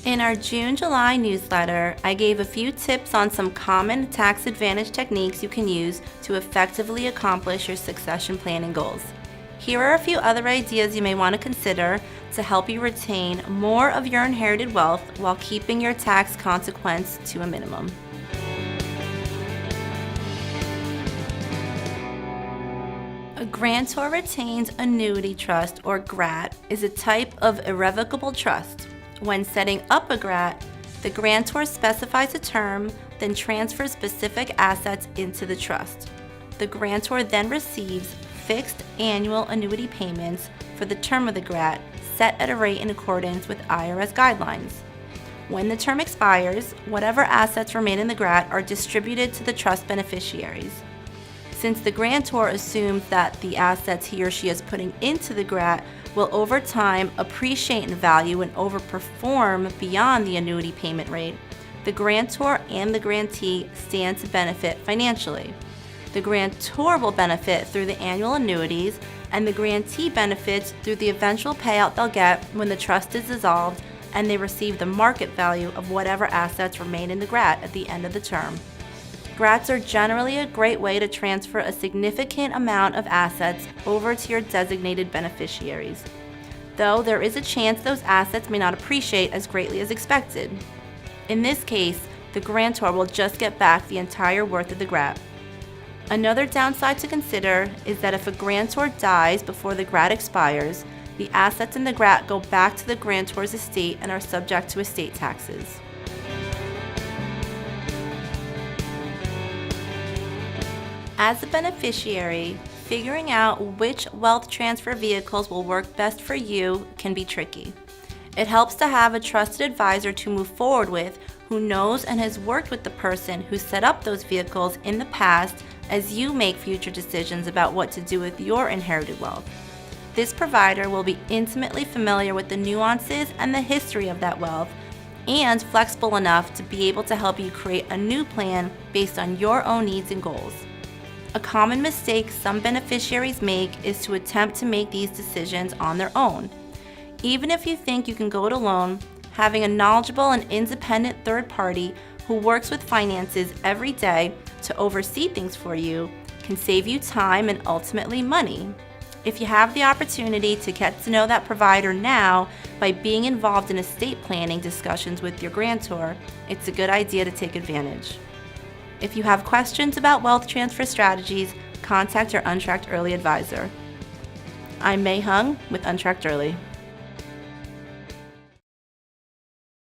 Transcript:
In our June-July newsletter, I gave a few tips on some common tax advantage techniques you can use to effectively accomplish your succession planning goals. Here are a few other ideas you may want to consider to help you retain more of your inherited wealth while keeping your tax consequence to a minimum. A grantor retained annuity trust, or GRAT, is a type of irrevocable trust. When setting up a GRAT, the grantor specifies a term, then transfers specific assets into the trust. The grantor then receives fixed annual annuity payments for the term of the GRAT, set at a rate in accordance with IRS guidelines. When the term expires, whatever assets remain in the GRAT are distributed to the trust beneficiaries. Since the grantor assumes that the assets he or she is putting into the GRAT will over time appreciate in value and overperform beyond the annuity payment rate, the grantor and the grantee stand to benefit financially. The grantor will benefit through the annual annuities, and the grantee benefits through the eventual payout they'll get when the trust is dissolved and they receive the market value of whatever assets remain in the GRAT at the end of the term. GRATs are generally a great way to transfer a significant amount of assets over to your designated beneficiaries, though there is a chance those assets may not appreciate as greatly as expected. In this case, the grantor will just get back the entire worth of the GRAT. Another downside to consider is that if a grantor dies before the GRAT expires, the assets in the GRAT go back to the grantor's estate and are subject to estate taxes. As a beneficiary, figuring out which wealth transfer vehicles will work best for you can be tricky. It helps to have a trusted advisor to move forward with who knows and has worked with the person who set up those vehicles in the past as you make future decisions about what to do with your inherited wealth. This provider will be intimately familiar with the nuances and the history of that wealth and flexible enough to be able to help you create a new plan based on your own needs and goals. A common mistake some beneficiaries make is to attempt to make these decisions on their own. Even if you think you can go it alone, having a knowledgeable and independent third party who works with finances every day to oversee things for you can save you time and ultimately money. If you have the opportunity to get to know that provider now by being involved in estate planning discussions with your grantor, it's a good idea to take advantage. If you have questions about wealth transfer strategies, contact your Untracked Early advisor. I'm May Hung with Untracked Early.